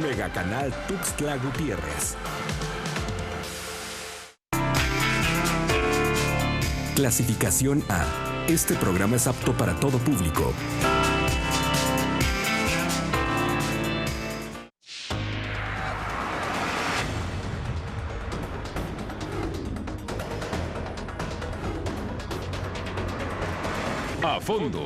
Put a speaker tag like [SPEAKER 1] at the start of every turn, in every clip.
[SPEAKER 1] Megacanal Tuxtla Gutiérrez. Clasificación A. Este programa es apto para todo público. A fondo.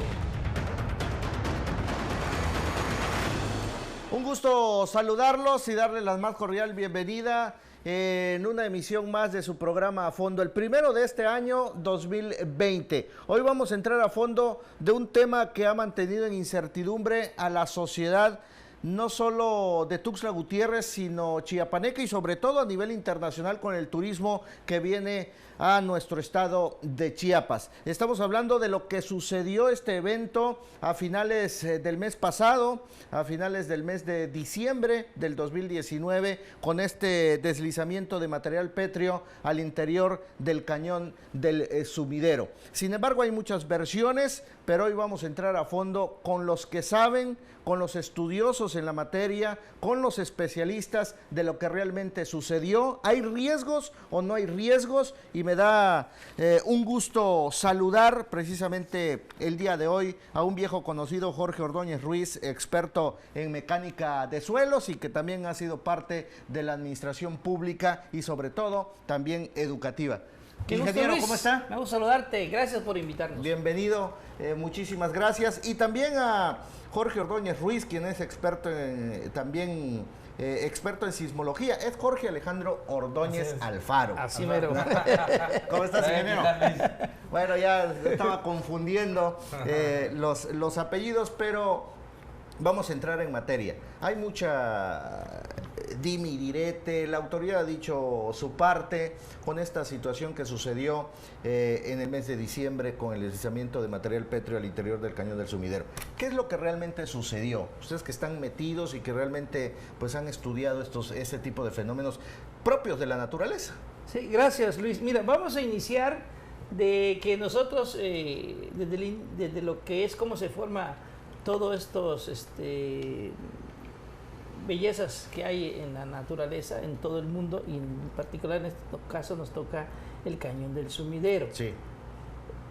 [SPEAKER 2] Un gusto saludarlos y darles la más cordial bienvenida en una emisión más de su programa A Fondo, el primero de este año 2020. Hoy vamos a entrar a fondo de un tema que ha mantenido en incertidumbre a la sociedad, no solo de Tuxtla Gutiérrez, sino chiapaneca y sobre todo a nivel internacional con el turismo que viene a nuestro estado de Chiapas. Estamos hablando de lo que sucedió este evento a finales del mes pasado, a finales del mes de diciembre del 2019, con este deslizamiento de material pétreo al interior del cañón del Sumidero. Sin embargo, hay muchas versiones, pero hoy vamos a entrar a fondo con los que saben, con los estudiosos en la materia, con los especialistas de lo que realmente sucedió. ¿Hay riesgos o no hay riesgos? Y me da un gusto saludar precisamente el día de hoy a un viejo conocido, Jorge Ordóñez Ruiz, experto en mecánica de suelos y que también ha sido parte de la administración pública y sobre todo también educativa. Ingeniero, ¿cómo está?
[SPEAKER 3] Me gusta saludarte, gracias por invitarnos.
[SPEAKER 2] Bienvenido, muchísimas gracias. Y también a Jorge Ordóñez Ruiz, quien es experto también experto en sismología. Es Jorge Alejandro Ordóñez Alfaro.
[SPEAKER 3] Así mero.
[SPEAKER 2] ¿Cómo estás, ingeniero? Bueno, ya estaba confundiendo los apellidos, pero vamos a entrar en materia. Hay mucha dime y direte, la autoridad ha dicho su parte con esta situación que sucedió en el mes de diciembre con el deslizamiento de material pétreo al interior del cañón del Sumidero. ¿Qué es lo que realmente sucedió? Ustedes que están metidos y que realmente pues han estudiado este tipo de fenómenos propios de la naturaleza.
[SPEAKER 3] Sí, gracias, Luis. Mira, vamos a iniciar de que nosotros, desde lo que es cómo se forma todos estos bellezas que hay en la naturaleza en todo el mundo, y en particular en este caso nos toca el cañón del Sumidero.
[SPEAKER 2] Sí.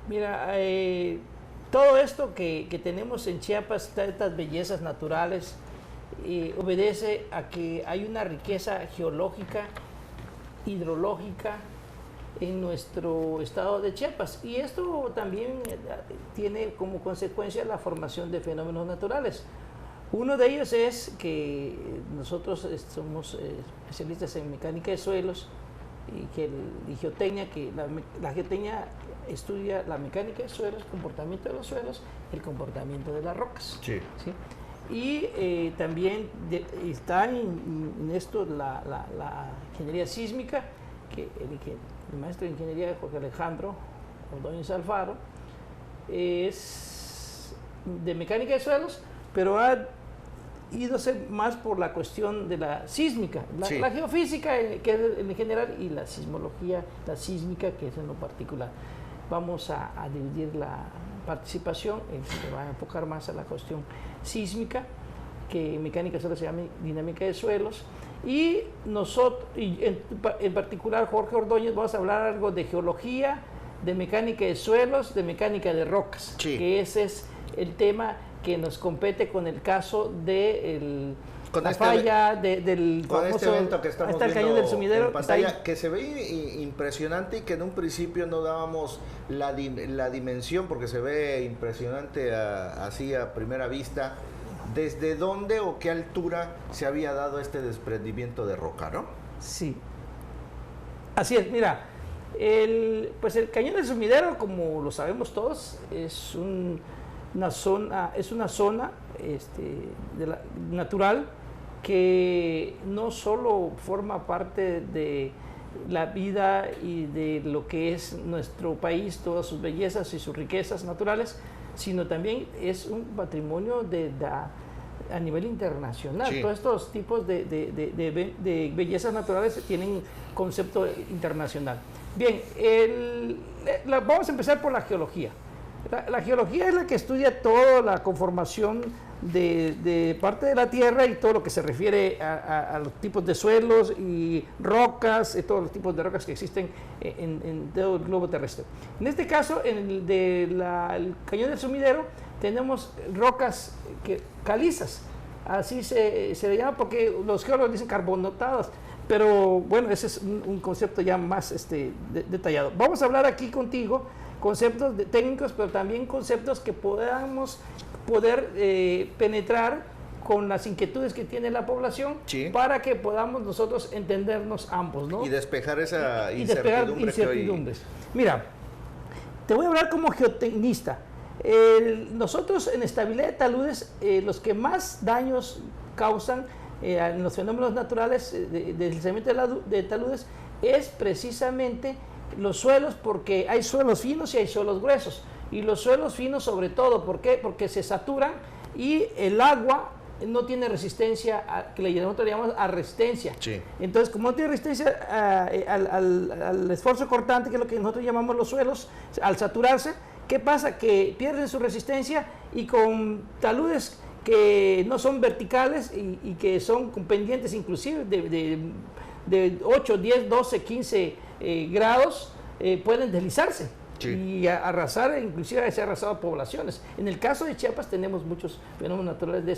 [SPEAKER 3] Mira, todo esto que tenemos en Chiapas, estas bellezas naturales, obedece a que hay una riqueza geológica, hidrológica en nuestro estado de Chiapas, y esto también tiene como consecuencia la formación de fenómenos naturales. Uno de ellos es que nosotros somos especialistas en mecánica de suelos y geotecnia, que la geotecnia estudia la mecánica de suelos, el comportamiento de los suelos, el comportamiento de las rocas.
[SPEAKER 2] Sí.
[SPEAKER 3] ¿Sí? Y también está en esto la ingeniería sísmica, que el maestro de ingeniería, Jorge Alejandro Ordóñez Alfaro, es de mecánica de suelos, pero ha ido más por la cuestión de la sísmica,
[SPEAKER 2] Sí.
[SPEAKER 3] la geofísica, que es en general, y la sismología, la sísmica, que es en lo particular. Vamos a dividir la participación, se va a enfocar más a la cuestión sísmica, que mecánica de suelos se llama dinámica de suelos, y nosotros, en particular Jorge Ordóñez, vamos a hablar algo de geología, de mecánica de suelos, de mecánica de rocas,
[SPEAKER 2] Sí.
[SPEAKER 3] que ese es el tema que nos compete con el caso de la falla del
[SPEAKER 2] con
[SPEAKER 3] famoso,
[SPEAKER 2] este evento que estamos
[SPEAKER 3] hasta el
[SPEAKER 2] viendo
[SPEAKER 3] cañón del Sumidero,
[SPEAKER 2] en pantalla,
[SPEAKER 3] está ahí.
[SPEAKER 2] que se ve impresionante y que en un principio no dábamos la dimensión, porque se ve impresionante así a primera vista. ¿Desde dónde o qué altura se había dado este desprendimiento de roca, no?
[SPEAKER 3] Sí, así es. Mira, pues el cañón del Sumidero, como lo sabemos todos, es una zona natural, que no solo forma parte de la vida y de lo que es nuestro país, todas sus bellezas y sus riquezas naturales, sino también es un patrimonio a nivel internacional.
[SPEAKER 2] Sí.
[SPEAKER 3] Todos estos tipos de bellezas naturales tienen concepto internacional. Bien, vamos a empezar por la geología. La geología es la que estudia toda la conformación de parte de la tierra y todo lo que se refiere a los tipos de suelos y rocas, todos los tipos de rocas que existen en todo el globo terrestre. En este caso, en el Cañón del Sumidero, tenemos rocas calizas, así se le llama porque los geólogos dicen carbonatadas, pero bueno, ese es un concepto ya más detallado. Vamos a hablar aquí contigo conceptos técnicos, pero también conceptos que podamos poder penetrar con las inquietudes que tiene la población, sí, para que podamos nosotros entendernos ambos, ¿no?
[SPEAKER 2] Y despejar esa incertidumbres.
[SPEAKER 3] Mira, te voy a hablar como geotecnista. Nosotros en estabilidad de taludes, los que más daños causan en los fenómenos naturales de deslizamiento de taludes es precisamente los suelos, porque hay suelos finos y hay suelos gruesos. Y los suelos finos sobre todo, ¿por qué? Porque se saturan y el agua no tiene resistencia, que nosotros le llamamos resistencia. Sí. Entonces, como no tiene resistencia al esfuerzo cortante, que es lo que nosotros llamamos los suelos, al saturarse, ¿qué pasa? Que pierden su resistencia y con taludes que no son verticales y que son con pendientes inclusive de 8, 10, 12, 15 grados, pueden deslizarse. Sí. Y arrasar, inclusive se ha arrasado poblaciones. En el caso de Chiapas tenemos muchos fenómenos naturales de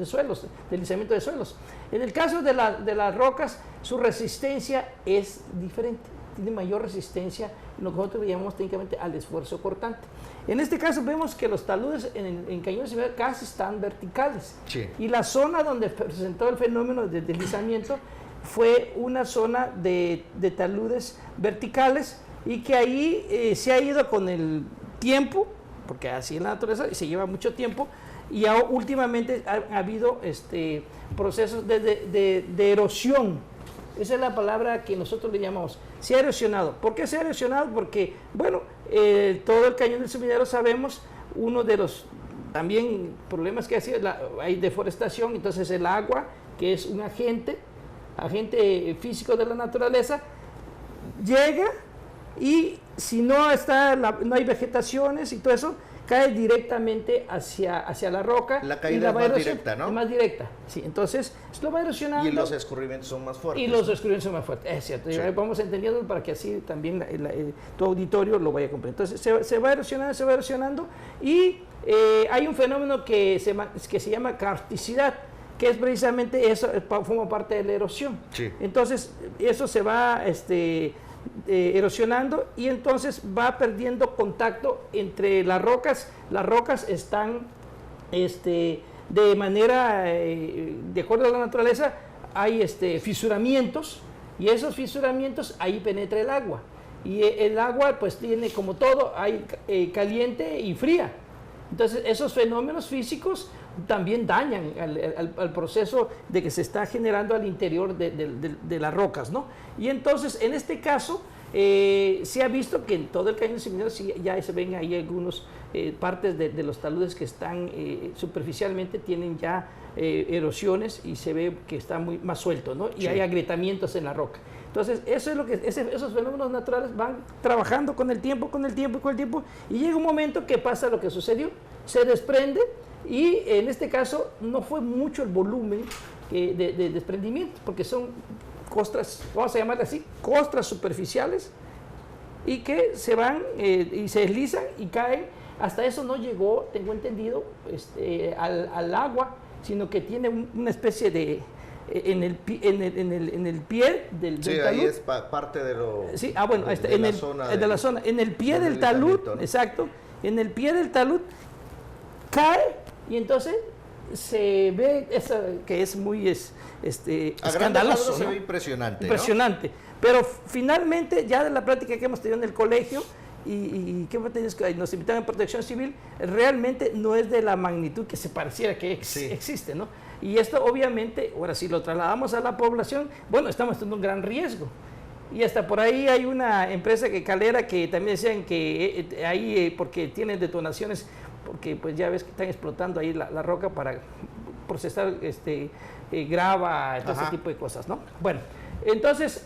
[SPEAKER 3] suelos, deslizamiento de suelos. En el caso de las rocas, su resistencia es diferente, tiene mayor resistencia, lo que nosotros llamamos técnicamente al esfuerzo cortante. En este caso vemos que los taludes en Cañón Sumidero casi están verticales. Sí. Y la zona donde presentó el fenómeno de deslizamiento fue una zona de taludes verticales, y que ahí se ha ido con el tiempo, porque así es la naturaleza y se lleva mucho tiempo, y últimamente ha habido procesos de erosión. Esa es la palabra que nosotros le llamamos. Se ha erosionado. ¿Por qué se ha erosionado? Porque, bueno, todo el Cañón del Sumidero sabemos, uno de los también problemas que hay deforestación, entonces el agua, que es un agente físico de la naturaleza, llega y si no hay vegetaciones y todo eso, cae directamente hacia la roca.
[SPEAKER 2] La caída es más directa, ¿no?
[SPEAKER 3] Es más directa, sí. Entonces, esto va erosionando.
[SPEAKER 2] Y los escurrimientos son más fuertes.
[SPEAKER 3] Y los escurrimientos son más fuertes, es cierto. Sí. Vamos entendiendo para que así también tu auditorio lo vaya a comprender. Entonces, se va erosionando y hay un fenómeno que se llama karsticidad, que es precisamente eso, forma parte de la erosión. Sí. Entonces, eso se va erosionando y entonces va perdiendo contacto entre las rocas. Las rocas están de manera, de acuerdo a la naturaleza, hay fisuramientos, y esos fisuramientos ahí penetra el agua, y el agua pues tiene, como todo, hay caliente y fría. Entonces esos fenómenos físicos también dañan al proceso de que se está generando al interior de las rocas, ¿no? Y entonces, en este caso, se ha visto que en todo el Cañón Sumidero ya se ven ahí algunas partes de los taludes que están superficialmente, tienen ya erosiones y se ve que está más suelto, ¿no? Y sí, hay agrietamientos en la roca. Entonces, eso es lo que esos fenómenos naturales van trabajando con el tiempo, y llega un momento que pasa lo que sucedió, se desprende. Y en este caso no fue mucho el volumen de desprendimiento, porque son costras, vamos a llamarle así, costras superficiales, y que se van y se deslizan y caen. Hasta eso no llegó, tengo entendido, al agua, sino que tiene una especie de en el pie del
[SPEAKER 2] sí,
[SPEAKER 3] talud.
[SPEAKER 2] Ahí es parte de lo
[SPEAKER 3] sí, bueno, de la zona, en el pie del talud, ¿no? Exacto, en el pie del talud cae. Y entonces se ve que es muy escandaloso, ¿no?
[SPEAKER 2] Se ve impresionante.
[SPEAKER 3] Impresionante. ¿No? Pero finalmente, ya de la práctica que hemos tenido en el colegio y que nos invitaron a Protección Civil, realmente no es de la magnitud que se pareciera que existe, ¿no? Y esto obviamente, ahora si lo trasladamos a la población, bueno, estamos teniendo un gran riesgo. Y hasta por ahí hay una empresa calera que también decían que ahí, porque tienen detonaciones, porque pues ya ves que están explotando ahí la roca para procesar grava, todo ese tipo de cosas, ¿no? Bueno, Entonces,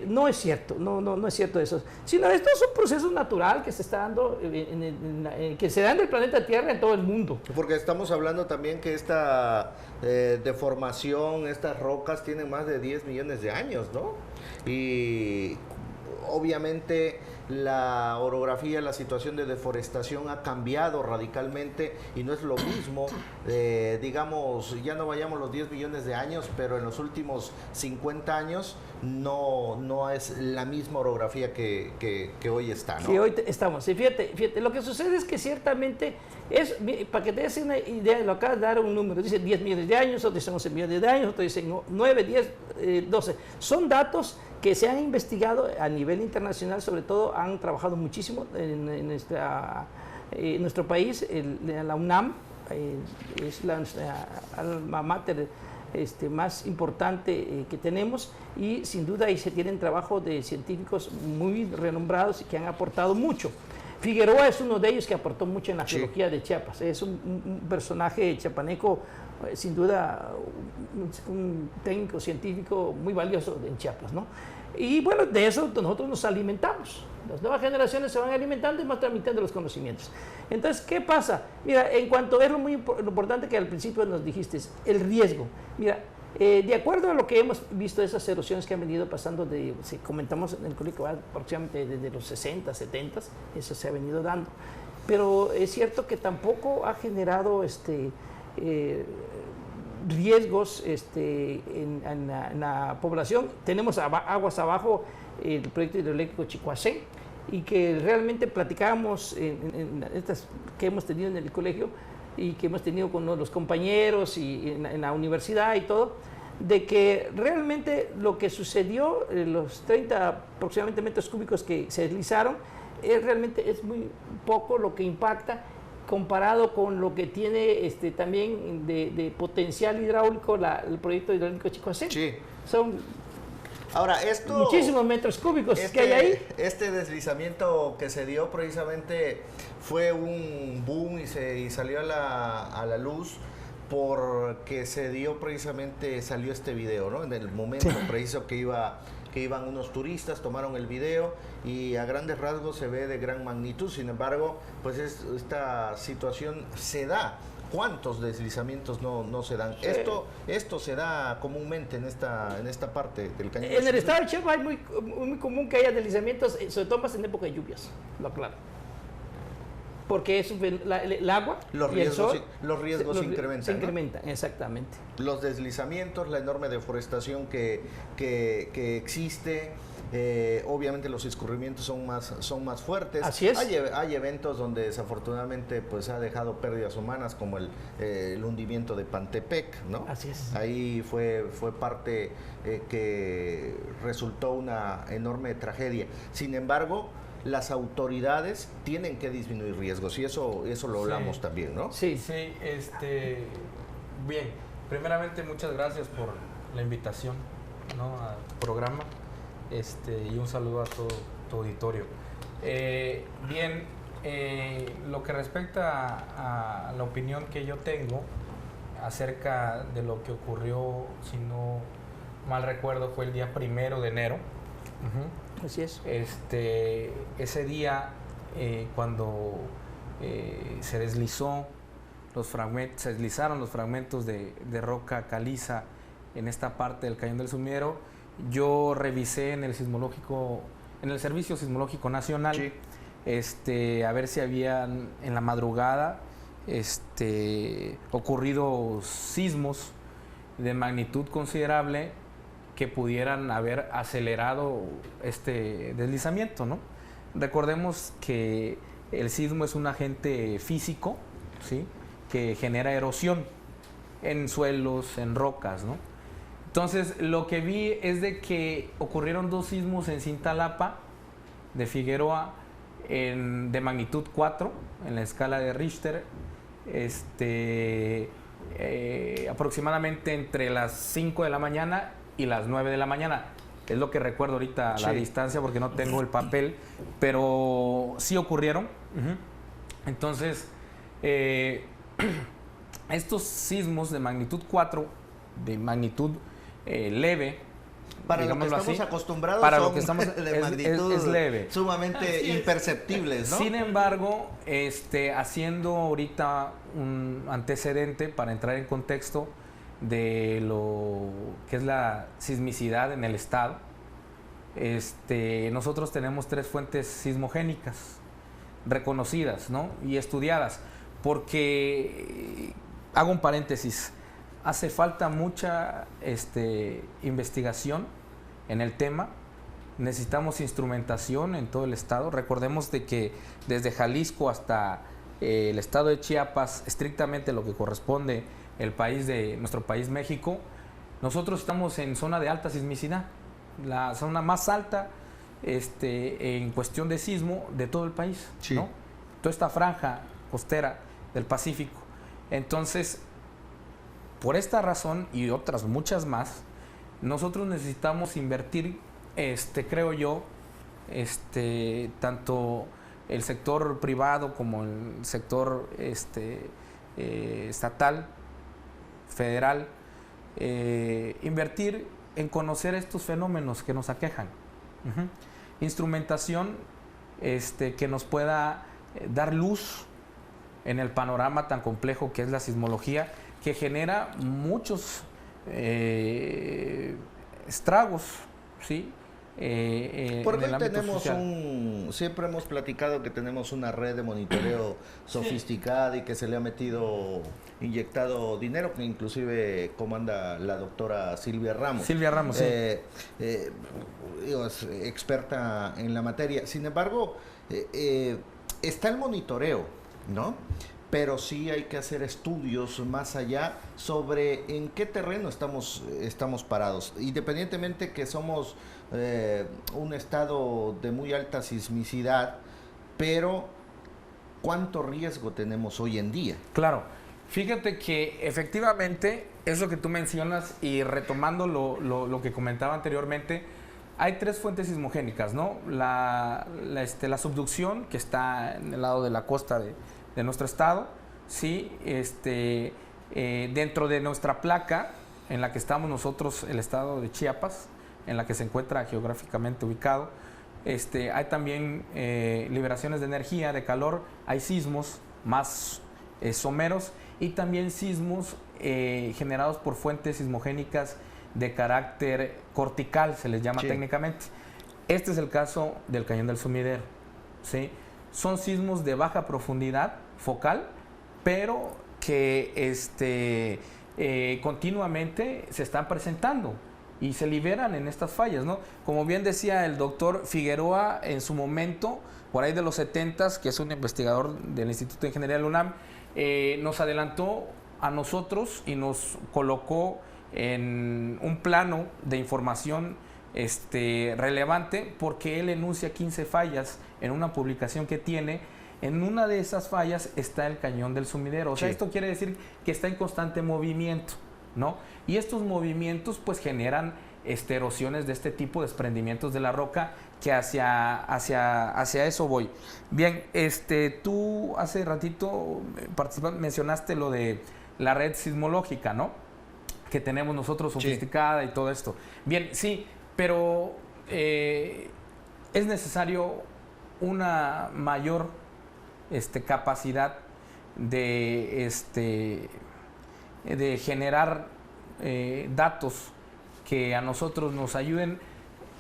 [SPEAKER 3] no es cierto, no es cierto eso. Sino esto es un proceso natural que se está dando, que se da en el planeta Tierra en todo el mundo.
[SPEAKER 2] Porque estamos hablando también que esta deformación, estas rocas tienen más de 10 millones de años, ¿no? Y obviamente la orografía, la situación de deforestación ha cambiado radicalmente y no es lo mismo, digamos, ya no vayamos los 10 millones de años, pero en los últimos 50 años no es la misma orografía que hoy está, ¿no?
[SPEAKER 3] Que hoy estamos. Y fíjate, lo que sucede es que ciertamente, para que te des una idea, lo acabas de dar un número, dice 10 millones de años, otros dicen 11 millones de años, otros dicen 9, 10, 12. Son datos que se han investigado a nivel internacional, sobre todo han trabajado muchísimo en nuestro país, la UNAM, es nuestra alma mater más importante que tenemos, y sin duda ahí se tienen trabajos de científicos muy renombrados y que han aportado mucho. Figueroa es uno de ellos que aportó mucho en la geología de Chiapas. Es un personaje chiapaneco, sin duda un técnico científico muy valioso en Chiapas, ¿no? Y bueno, de eso nosotros nos alimentamos. Las nuevas generaciones se van alimentando y van transmitiendo los conocimientos. Entonces, ¿qué pasa? Mira, en cuanto es lo importante que al principio nos dijiste, el riesgo. Mira, de acuerdo a lo que hemos visto, esas erosiones que han venido pasando, si comentamos en el colegio, aproximadamente desde los 60, 70, eso se ha venido dando. Pero es cierto que tampoco ha generado riesgos en la población. Tenemos aguas abajo el proyecto hidroeléctrico Chicoacén, y que realmente platicábamos en estas que hemos tenido en el colegio y que hemos tenido con los compañeros y en la universidad y todo, de que realmente lo que sucedió, los 30 aproximadamente metros cúbicos que se deslizaron, realmente es muy poco lo que impacta comparado con lo que tiene también de potencial hidráulico el proyecto hidráulico Chicoacén.
[SPEAKER 2] Sí.
[SPEAKER 3] Son
[SPEAKER 2] ahora,
[SPEAKER 3] muchísimos metros cúbicos que hay ahí.
[SPEAKER 2] Este deslizamiento que se dio precisamente fue un boom y salió a la luz porque salió este video, ¿no? En el momento preciso que iban unos turistas, tomaron el video y a grandes rasgos se ve de gran magnitud. Sin embargo, pues esta situación se da. ¿Cuántos deslizamientos no se dan? Sí. Esto se da comúnmente en esta parte del cañón.
[SPEAKER 3] En el estado de Chiapas es muy común que haya deslizamientos, sobre todo más en época de lluvias, lo aclaro. Porque es el agua
[SPEAKER 2] los
[SPEAKER 3] y
[SPEAKER 2] riesgos,
[SPEAKER 3] el sol,
[SPEAKER 2] los riesgos se incrementan.
[SPEAKER 3] Se incrementan, ¿no? Exactamente.
[SPEAKER 2] Los deslizamientos, la enorme deforestación que existe, obviamente los escurrimientos son más fuertes.
[SPEAKER 3] Así es.
[SPEAKER 2] Hay eventos donde desafortunadamente pues ha dejado pérdidas humanas, como el hundimiento de Pantepec, ¿no?
[SPEAKER 3] Así es.
[SPEAKER 2] Ahí fue parte que resultó una enorme tragedia. Sin embargo, las autoridades tienen que disminuir riesgos y eso lo hablamos también, ¿no?
[SPEAKER 3] Sí.
[SPEAKER 4] Sí, bien, primeramente muchas gracias por la invitación, ¿no?, al programa, y un saludo a todo tu auditorio. Bien, lo que respecta a la opinión que yo tengo acerca de lo que ocurrió, si no mal recuerdo, fue el día 1 de enero.
[SPEAKER 3] Así es.
[SPEAKER 4] Ese día, cuando se deslizaron los fragmentos de roca caliza en esta parte del Cañón del Sumidero, yo revisé en el Servicio Sismológico Nacional, sí, a ver si habían en la madrugada ocurrido sismos de magnitud considerable que pudieran haber acelerado este deslizamiento, ¿no? Recordemos que el sismo es un agente físico, ¿sí?, que genera erosión en suelos, en rocas, ¿no? Entonces, lo que vi es de que ocurrieron 2 sismos en Cintalapa, de Figueroa, de magnitud 4 en la escala de Richter, aproximadamente entre las 5 de la mañana y las 9 de la mañana. Es lo que recuerdo ahorita a la distancia, porque no tengo el papel, pero sí ocurrieron. Entonces, estos sismos de magnitud 4, de magnitud leve,
[SPEAKER 2] Para lo que
[SPEAKER 4] digámoslo
[SPEAKER 2] estamos
[SPEAKER 4] así,
[SPEAKER 2] acostumbrados
[SPEAKER 4] para
[SPEAKER 2] son
[SPEAKER 4] lo que estamos,
[SPEAKER 2] de magnitud
[SPEAKER 4] es leve.
[SPEAKER 2] sumamente imperceptibles, ¿no?
[SPEAKER 4] Sin embargo, haciendo ahorita un antecedente para entrar en contexto de lo que es la sismicidad en el estado, nosotros tenemos 3 fuentes sismogénicas reconocidas, ¿no? Y estudiadas, porque, hago un paréntesis, hace falta mucha investigación en el tema. Necesitamos instrumentación en todo el estado. Recordemos de que desde Jalisco hasta el estado de Chiapas, estrictamente lo que corresponde nuestro país México, nosotros estamos en zona de alta sismicidad, la zona más alta en cuestión de sismo de todo el país,
[SPEAKER 2] Sí.
[SPEAKER 4] ¿no? Toda esta franja costera del Pacífico. Entonces, por esta razón y otras muchas más, nosotros necesitamos invertir, creo yo, tanto el sector privado como el sector estatal, federal, invertir en conocer estos fenómenos que nos aquejan. Instrumentación que nos pueda dar luz en el panorama tan complejo que es la sismología, que genera muchos estragos, ¿sí?
[SPEAKER 2] Porque
[SPEAKER 4] en el
[SPEAKER 2] hoy
[SPEAKER 4] ámbito
[SPEAKER 2] tenemos
[SPEAKER 4] social.
[SPEAKER 2] siempre hemos platicado que tenemos una red de monitoreo sofisticada y que se le ha inyectado dinero, que inclusive comanda la doctora Silvia Ramos.
[SPEAKER 4] Silvia Ramos, sí.
[SPEAKER 2] Es experta en la materia. Sin embargo, está el monitoreo, ¿no? Pero sí hay que hacer estudios más allá sobre en qué terreno estamos parados. Independientemente que somos un estado de muy alta sismicidad, pero ¿cuánto riesgo tenemos hoy en día?
[SPEAKER 4] Claro, fíjate que efectivamente eso que tú mencionas y retomando lo que comentaba anteriormente, hay 3 fuentes sismogénicas, ¿no? La subducción, que está en el lado de la costa de nuestro estado, ¿sí? Dentro de nuestra placa en la que estamos nosotros, el estado de Chiapas, en la que se encuentra geográficamente ubicado, hay también liberaciones de energía, de calor, hay sismos más someros y también sismos generados por fuentes sismogénicas de carácter cortical, se les llama técnicamente. Este es el caso del Cañón del Sumidero, ¿sí? Son sismos de baja profundidad focal, pero que continuamente se están presentando y se liberan en estas fallas, ¿no? Como bien decía el doctor Figueroa en su momento, por ahí de los 70s, que es un investigador del Instituto de Ingeniería de la UNAM, nos adelantó a nosotros y nos colocó en un plano de información relevante, porque él enuncia 15 fallas en una publicación que tiene. En una de esas fallas está el Cañón del Sumidero. O sea, esto quiere decir que está en constante movimiento, ¿no? Y estos movimientos pues generan erosiones de este tipo, desprendimientos de la roca, que hacia eso voy. Bien, tú hace ratito mencionaste lo de la red sismológica, ¿no? Que tenemos nosotros sofisticada y todo esto. Bien, sí, pero es necesario una mayor capacidad de generar datos que a nosotros nos ayuden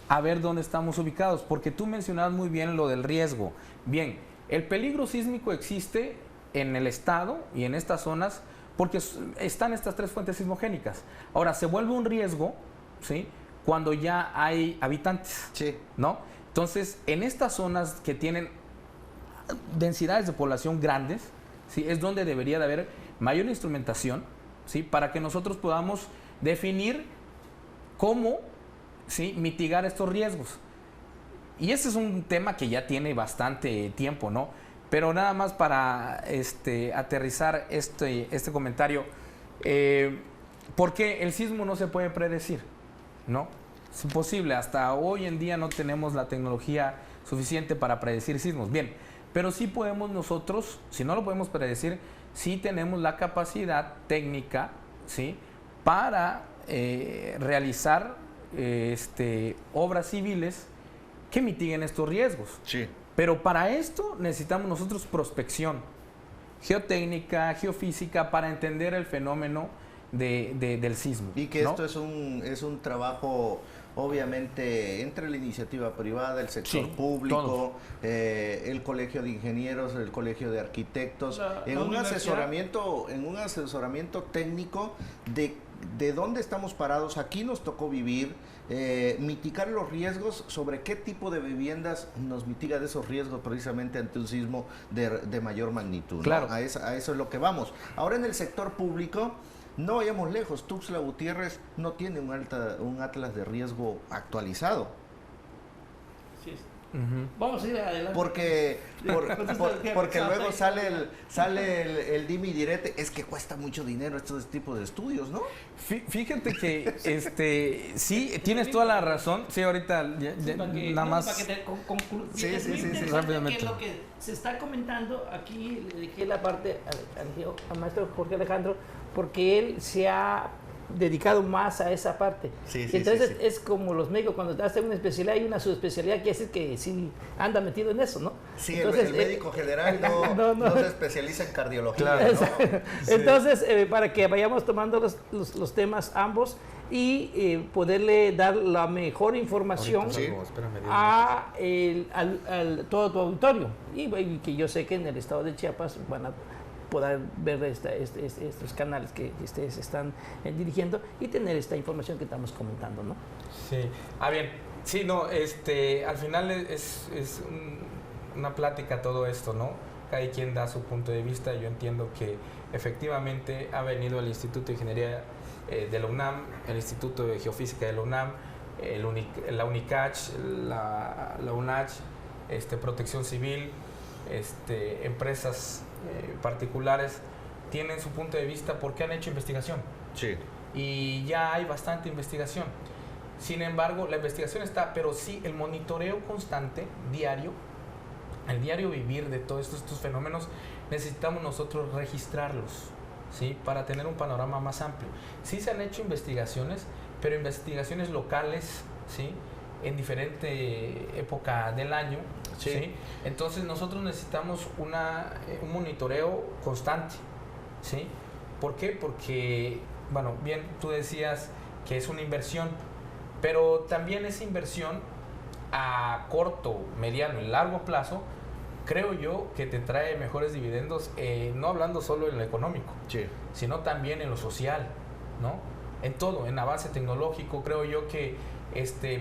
[SPEAKER 4] a ver dónde estamos ubicados, porque tú mencionabas muy bien lo del riesgo. Bien, el peligro sísmico existe en el estado y en estas zonas porque están estas 3 fuentes sismogénicas. Ahora, se vuelve un riesgo, ¿sí?, cuando ya hay habitantes, ¿no? Entonces, en estas zonas que tienen densidades de población grandes, ¿sí?, es donde debería de haber mayor instrumentación, ¿sí?, para que nosotros podamos definir cómo, ¿sí?, mitigar estos riesgos. Y ese es un tema que ya tiene bastante tiempo, ¿no? Pero nada más para aterrizar este comentario, porque el sismo no se puede predecir, ¿no? Es imposible, hasta hoy en día no tenemos la tecnología suficiente para predecir sismos. Bien, pero sí podemos nosotros, si no lo podemos predecir, sí tenemos la capacidad técnica, ¿sí?, para realizar obras civiles que mitiguen estos riesgos.
[SPEAKER 2] Sí.
[SPEAKER 4] Pero para esto necesitamos nosotros prospección geotécnica, geofísica, para entender el fenómeno del sismo.
[SPEAKER 2] Y que
[SPEAKER 4] ¿no?
[SPEAKER 2] esto es un trabajo, obviamente, entre la iniciativa privada, el sector público, el colegio de ingenieros, el colegio de arquitectos, en un asesoramiento técnico de dónde estamos parados. Aquí nos tocó vivir, mitigar los riesgos, sobre qué tipo de viviendas nos mitiga de esos riesgos precisamente ante un sismo de mayor magnitud, ¿no?
[SPEAKER 4] Claro.
[SPEAKER 2] A eso es lo que vamos. Ahora, en el sector público, no vayamos lejos, Tuxtla Gutiérrez no tiene un atlas de riesgo actualizado.
[SPEAKER 3] Sí, es.
[SPEAKER 4] Ujú.
[SPEAKER 3] Vamos a ir adelante.
[SPEAKER 2] Porque luego sale el dime y direte, es que cuesta mucho dinero estos tipos de estudios, ¿no?
[SPEAKER 4] Fíjate que sí, tienes toda la razón. Sí, ahorita nada más.
[SPEAKER 3] Para que te
[SPEAKER 2] Sí,
[SPEAKER 4] rápidamente.
[SPEAKER 3] Que lo que se está comentando aquí, le dejé la parte al maestro Jorge Alejandro, porque él se ha dedicado más a esa parte. Entonces es como los médicos, cuando hacen una especialidad y una subespecialidad, quiere decir que sí anda metido en eso, ¿no?
[SPEAKER 2] Sí,
[SPEAKER 3] entonces,
[SPEAKER 2] el médico general no se especializa en cardiología.
[SPEAKER 4] Claro.
[SPEAKER 2] ¿No?
[SPEAKER 3] Entonces, para que vayamos tomando los temas ambos y poderle dar la mejor información a todo tu auditorio. Y que yo sé que en el estado de Chiapas van a poder ver estos canales que ustedes están dirigiendo y tener esta información que estamos comentando, ¿no?
[SPEAKER 4] Sí. Bien. Sí, no, al final es una plática todo esto, ¿no? Cada quien da su punto de vista. Yo entiendo que efectivamente ha venido el Instituto de Ingeniería de la UNAM, el Instituto de Geofísica de la UNAM, la UNICACH, la UNACH, Protección Civil, empresas particulares tienen su punto de vista porque han hecho investigación.
[SPEAKER 2] Sí.
[SPEAKER 4] Y ya hay bastante investigación. Sin embargo, la investigación está, pero sí el monitoreo constante, diario, el diario vivir de todos estos fenómenos, necesitamos nosotros registrarlos, ¿sí? Para tener un panorama más amplio. Sí se han hecho investigaciones, pero investigaciones locales, ¿sí? En diferente época del año. ¿Sí? Entonces nosotros necesitamos un monitoreo constante, ¿sí? ¿Por qué? Porque, bueno, bien, tú decías que es una inversión, pero también esa inversión a corto, mediano y largo plazo, creo yo que te trae mejores dividendos, no hablando solo en lo económico, sino también en lo social, ¿no? En todo, en avance tecnológico. Creo yo que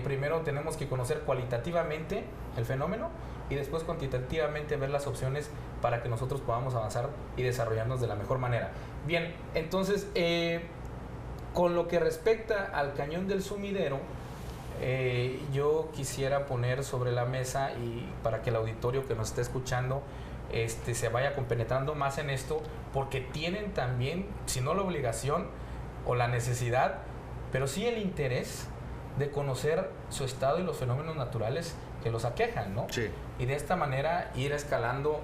[SPEAKER 4] primero tenemos que conocer cualitativamente el fenómeno y después cuantitativamente ver las opciones para que nosotros podamos avanzar y desarrollarnos de la mejor manera. Bien, entonces, con lo que respecta al cañón del sumidero, yo quisiera poner sobre la mesa, y para que el auditorio que nos esté escuchando se vaya compenetrando más en esto, porque tienen también, si no la obligación o la necesidad, pero sí el interés de conocer su estado y los fenómenos naturales que los aquejan, ¿no? Sí. Y de esta manera ir escalando,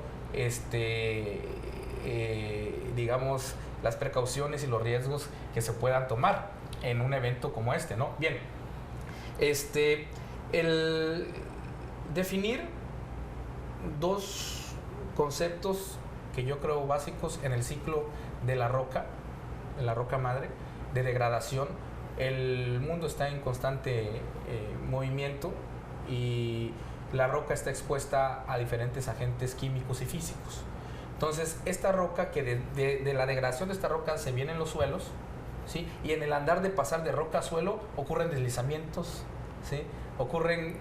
[SPEAKER 4] digamos, las precauciones y los riesgos que se puedan tomar en un evento como ¿no? Bien, el definir dos conceptos que yo creo básicos en el ciclo de la roca madre, de degradación. El mundo está en constante movimiento y la roca está expuesta a diferentes agentes químicos y físicos. Entonces, esta roca, que de la degradación de esta roca se vienen los suelos, ¿sí? Y en el andar de pasar de roca a suelo ocurren deslizamientos, ¿sí? Ocurren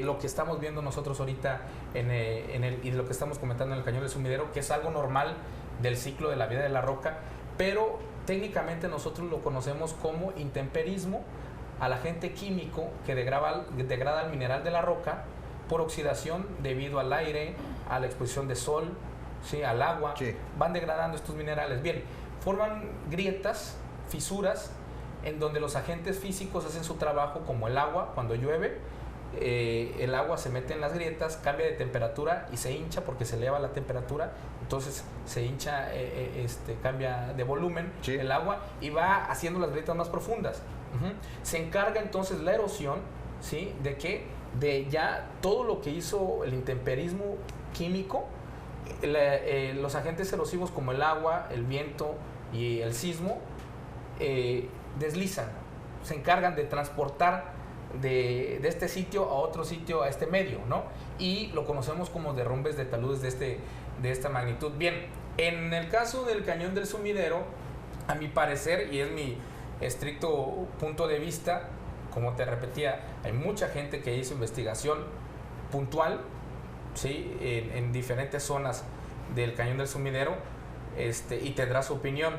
[SPEAKER 4] lo que estamos viendo nosotros ahorita y lo que estamos comentando en el cañón del sumidero, que es algo normal del ciclo de la vida de la roca, pero técnicamente nosotros lo conocemos como intemperismo al agente químico que degrada el mineral de la roca por oxidación debido al aire, a la exposición de sol, ¿sí? Al agua. Sí. Van degradando estos minerales. Bien, forman grietas, fisuras, en donde los agentes físicos hacen su trabajo, como el agua. Cuando llueve, el agua se mete en las grietas, cambia de temperatura y se hincha porque se eleva la temperatura. Entonces se hincha, cambia de volumen, sí, el agua, y va haciendo las grietas más profundas. Se encarga entonces la erosión, ¿sí? De ya todo lo que hizo el intemperismo químico, los agentes erosivos como el agua, el viento y el sismo deslizan, se encargan de transportar de este sitio a otro sitio, a este medio, ¿no? Y lo conocemos como derrumbes de taludes de esta magnitud. Bien, en el caso del Cañón del Sumidero, a mi parecer, y es mi estricto punto de vista, como te repetía, hay mucha gente que hizo investigación puntual, ¿sí? En diferentes zonas del Cañón del Sumidero, y tendrá su opinión.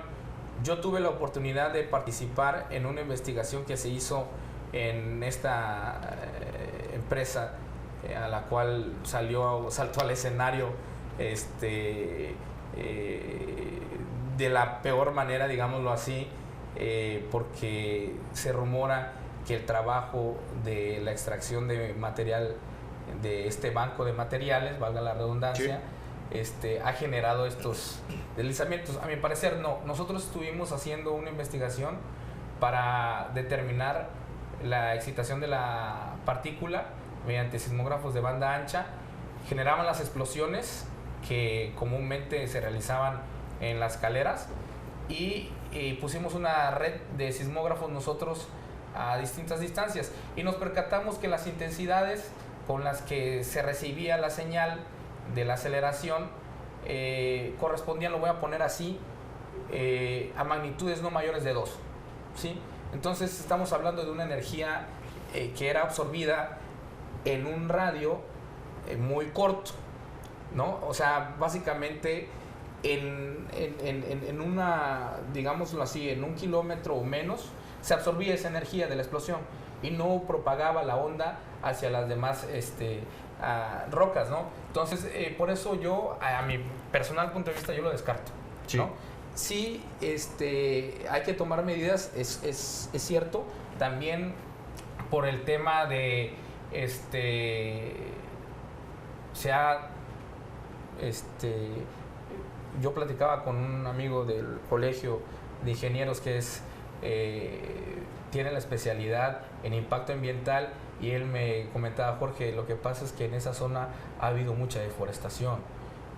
[SPEAKER 4] Yo tuve la oportunidad de participar en una investigación que se hizo en esta empresa a la cual saltó al escenario de la peor manera, digámoslo así, porque se rumora que el trabajo de la extracción de material de este banco de materiales, valga la redundancia, ha generado estos deslizamientos. A mi parecer no. Nosotros estuvimos haciendo una investigación para determinar la excitación de la partícula mediante sismógrafos de banda ancha. Generaban las explosiones que comúnmente se realizaban en las caleras y pusimos una red de sismógrafos nosotros a distintas distancias y nos percatamos que las intensidades con las que se recibía la señal de la aceleración correspondían, lo voy a poner así, a magnitudes no mayores de 2, ¿sí? Entonces estamos hablando de una energía que era absorbida en un radio muy corto, ¿no? O sea, básicamente en una, digámoslo así, en 1 kilómetro o menos, se absorbía esa energía de la explosión y no propagaba la onda hacia las demás rocas, ¿no? Entonces, por eso yo, a mi personal punto de vista, yo lo descarto, ¿no? Sí, hay que tomar medidas, es cierto, también por el tema de, yo platicaba con un amigo del colegio de ingenieros que tiene la especialidad en impacto ambiental y él me comentaba: Jorge, lo que pasa es que en esa zona ha habido mucha deforestación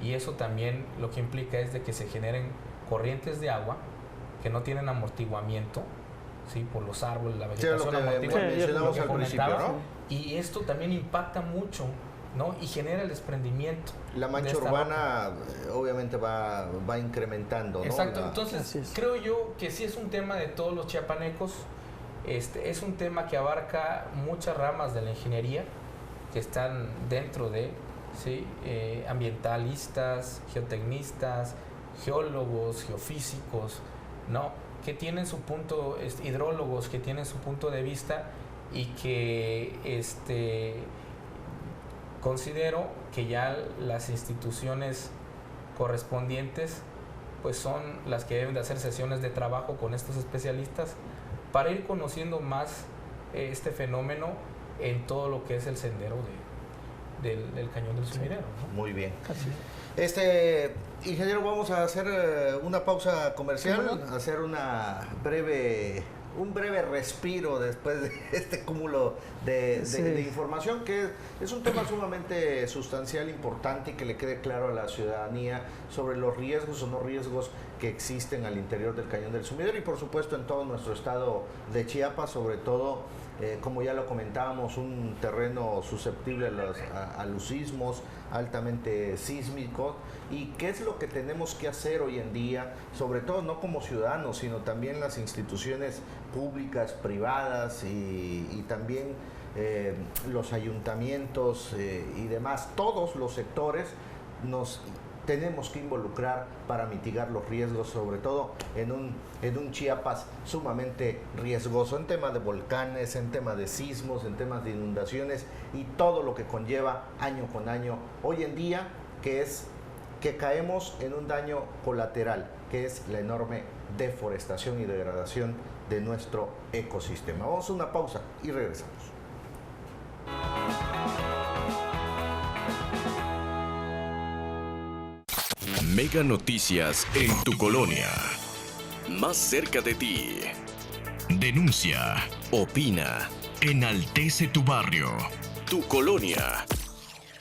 [SPEAKER 4] y eso también lo que implica es de que se generen corrientes de agua que no tienen amortiguamiento, ¿sí? Por los árboles, la vegetación
[SPEAKER 2] mencionamos al principio, ¿no?
[SPEAKER 4] Y esto también impacta mucho, ¿no? Y genera el desprendimiento.
[SPEAKER 2] La mancha urbana obviamente va incrementando, ¿no?
[SPEAKER 4] Exacto, entonces creo yo que sí es un tema de todos los chiapanecos, es un tema que abarca muchas ramas de la ingeniería que están dentro de, ¿sí? Ambientalistas, geotecnistas, geólogos, geofísicos, ¿no? Que tienen su punto, hidrólogos que tienen su punto de vista y que considero que ya las instituciones correspondientes pues son las que deben de hacer sesiones de trabajo con estos especialistas para ir conociendo más este fenómeno en todo lo que es el sendero del Cañón del Sumidero, ¿no?
[SPEAKER 2] Muy bien. Así. Ingeniero, vamos a hacer una pausa comercial, hacer un breve respiro después de este cúmulo de información, que es un tema sumamente sustancial, importante, y que le quede claro a la ciudadanía sobre los riesgos o no riesgos que existen al interior del Cañón del Sumidero y por supuesto en todo nuestro estado de Chiapas, sobre todo como ya lo comentábamos, un terreno susceptible a los sismos, altamente sísmico, y qué es lo que tenemos que hacer hoy en día, sobre todo no como ciudadanos, sino también las instituciones públicas, privadas y también los ayuntamientos y demás, todos los sectores nos tenemos que involucrar para mitigar los riesgos, sobre todo en un Chiapas sumamente riesgoso en temas de volcanes, en temas de sismos, en temas de inundaciones y todo lo que conlleva año con año hoy en día, que es que caemos en un daño colateral, que es la enorme deforestación y degradación de nuestro ecosistema. Vamos a una pausa y regresamos.
[SPEAKER 1] Mega Noticias en tu colonia. Más cerca de ti.
[SPEAKER 5] Denuncia, opina, enaltece tu barrio, tu colonia.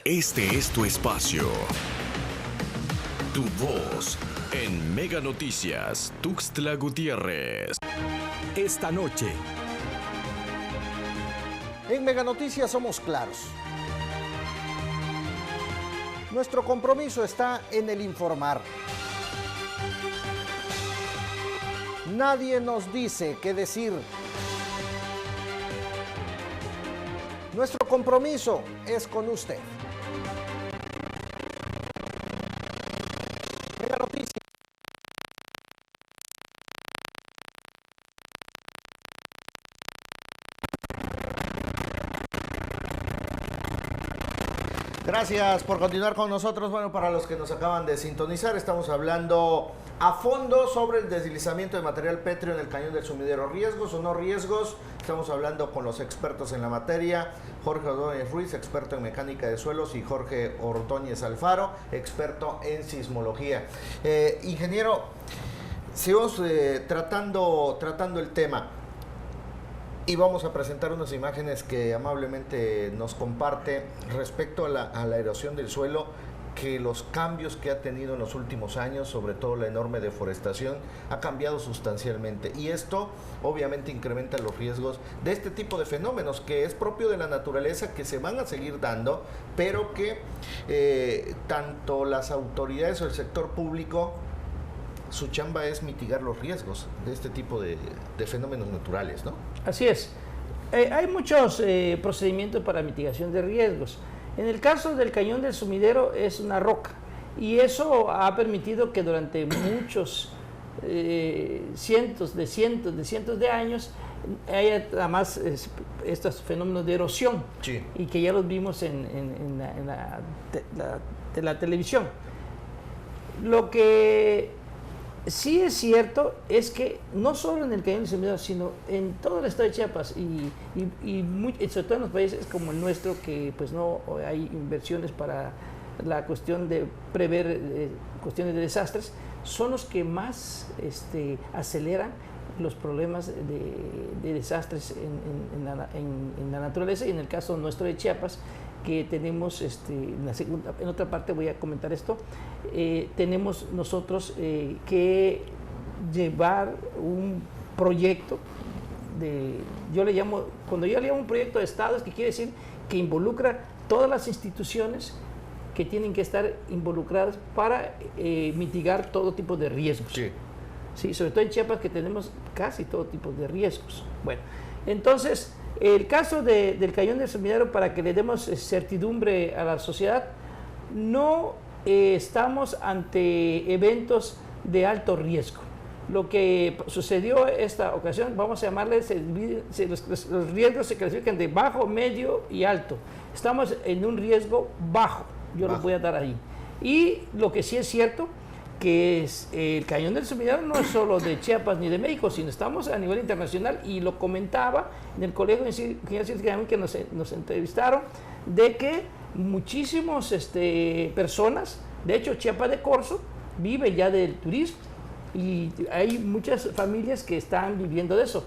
[SPEAKER 5] Este es tu espacio. Tu voz en Mega Noticias, Tuxtla Gutiérrez.
[SPEAKER 1] Esta noche.
[SPEAKER 2] En Mega Noticias somos claros. Nuestro compromiso está en el informar. Nadie nos dice qué decir. Nuestro compromiso es con usted. Mega Noticias. Gracias por continuar con nosotros. Bueno, para los que nos acaban de sintonizar, estamos hablando a fondo sobre el deslizamiento de material pétreo en el Cañón del Sumidero. ¿Riesgos o no riesgos? Estamos hablando con los expertos en la materia. Jorge Ordóñez Ruiz, experto en mecánica de suelos, y Jorge Ordóñez Alfaro, experto en sismología. Ingeniero, sigamos tratando el tema. Y vamos a presentar unas imágenes que amablemente nos comparte respecto a la erosión del suelo, que los cambios que ha tenido en los últimos años, sobre todo la enorme deforestación, ha cambiado sustancialmente. Y esto obviamente incrementa los riesgos de este tipo de fenómenos, que es propio de la naturaleza, que se van a seguir dando, pero que tanto las autoridades o el sector público, su chamba es mitigar los riesgos de este tipo de fenómenos naturales, ¿no?
[SPEAKER 3] Así es. Hay muchos procedimientos para mitigación de riesgos. En el caso del Cañón del Sumidero es una roca, y eso ha permitido que durante muchos cientos de años haya además estos fenómenos de erosión,
[SPEAKER 2] Sí.
[SPEAKER 3] y que ya los vimos en la televisión. Lo que sí es cierto es que no solo en el Cañón del Sumidero, sino en todo el estado de Chiapas y sobre todo en los países como el nuestro, que pues no hay inversiones para la cuestión de prever cuestiones de desastres, son los que más aceleran los problemas de desastres en la naturaleza. Y en el caso nuestro de Chiapas, que tenemos, en otra parte voy a comentar esto, tenemos nosotros que llevar un proyecto cuando yo le llamo un proyecto de Estado, es que quiere decir que involucra todas las instituciones que tienen que estar involucradas para mitigar todo tipo de riesgos.
[SPEAKER 2] Sí.
[SPEAKER 3] Sí, sobre todo en Chiapas, que tenemos casi todo tipo de riesgos. Bueno, entonces, el caso del Cañón del Sumidero, para que le demos certidumbre a la sociedad, no estamos ante eventos de alto riesgo. Lo que sucedió esta ocasión, vamos a llamarle, los riesgos se clasifican de bajo, medio y alto. Estamos en un riesgo bajo, yo lo voy a dar ahí. Y lo que sí es cierto, que es el Cañón del Sumidero no es solo de Chiapas ni de México, sino estamos a nivel internacional, y lo comentaba en el Colegio de Ingenieros que nos entrevistaron, de que muchísimas personas, de hecho Chiapas de Corzo vive ya del turismo, y hay muchas familias que están viviendo de eso.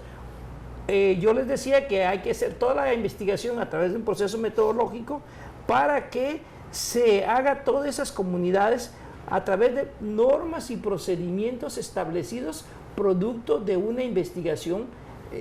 [SPEAKER 3] Yo les decía que hay que hacer toda la investigación a través de un proceso metodológico para que se haga todas esas comunidades a través de normas y procedimientos establecidos producto de una investigación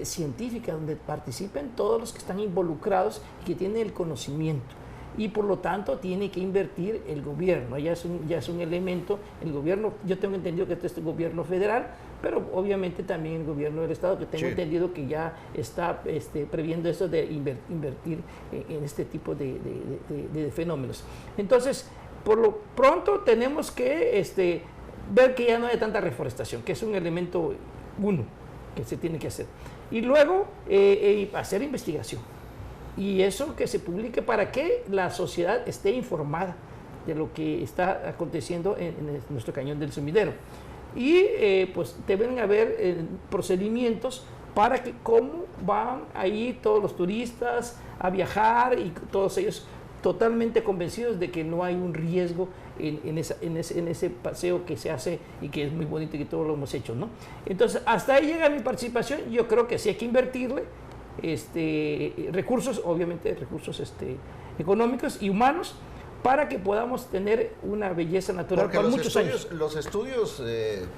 [SPEAKER 3] científica, donde participen todos los que están involucrados y que tienen el conocimiento. Y por lo tanto tiene que invertir el gobierno, ya es un elemento, el gobierno, yo tengo entendido que este es el gobierno federal, pero obviamente también el gobierno del estado, que tengo entendido que ya está previendo eso de invertir en este tipo de fenómenos. Entonces, por lo pronto tenemos que ver que ya no hay tanta reforestación, que es un elemento uno que se tiene que hacer. Y luego hacer investigación. Y eso que se publique para que la sociedad esté informada de lo que está aconteciendo en nuestro Cañón del Sumidero. Y pues deben haber procedimientos para que cómo van ahí todos los turistas a viajar, y todos ellos totalmente convencidos de que no hay un riesgo en ese paseo que se hace y que es muy bonito y que todos lo hemos hecho, ¿no? Entonces, hasta ahí llega mi participación. Yo creo que sí hay que invertirle recursos, obviamente recursos económicos y humanos, para que podamos tener una belleza natural por muchos años.
[SPEAKER 2] Los estudios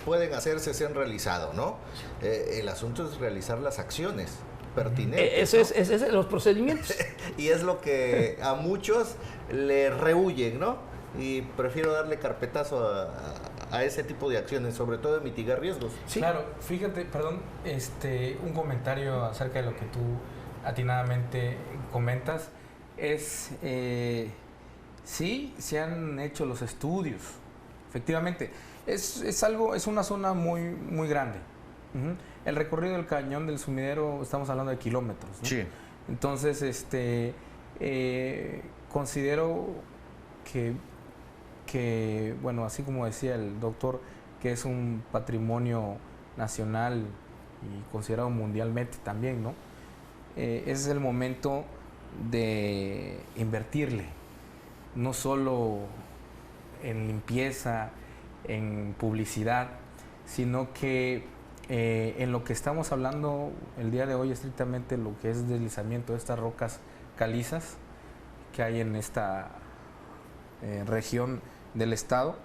[SPEAKER 2] pueden hacerse, se han realizado, ¿no? El asunto es realizar las acciones pertinentes.
[SPEAKER 3] Ese es los procedimientos.
[SPEAKER 2] Y es lo que a muchos le rehuyen, ¿no? Y prefiero darle carpetazo a ese tipo de acciones, sobre todo de mitigar riesgos.
[SPEAKER 3] Sí.
[SPEAKER 4] Claro, fíjate, perdón, un comentario acerca de lo que tú atinadamente comentas es, sí, se han hecho los estudios, efectivamente, es una zona muy, muy grande. El recorrido del cañón del Sumidero, estamos hablando de kilómetros, ¿no?
[SPEAKER 2] Sí.
[SPEAKER 4] Entonces, considero que, bueno, así como decía el doctor, que es un patrimonio nacional y considerado mundialmente también, ¿no? Ese es el momento de invertirle, no solo en limpieza, en publicidad, sino que en lo que estamos hablando el día de hoy, estrictamente lo que es deslizamiento de estas rocas calizas que hay en esta región del estado,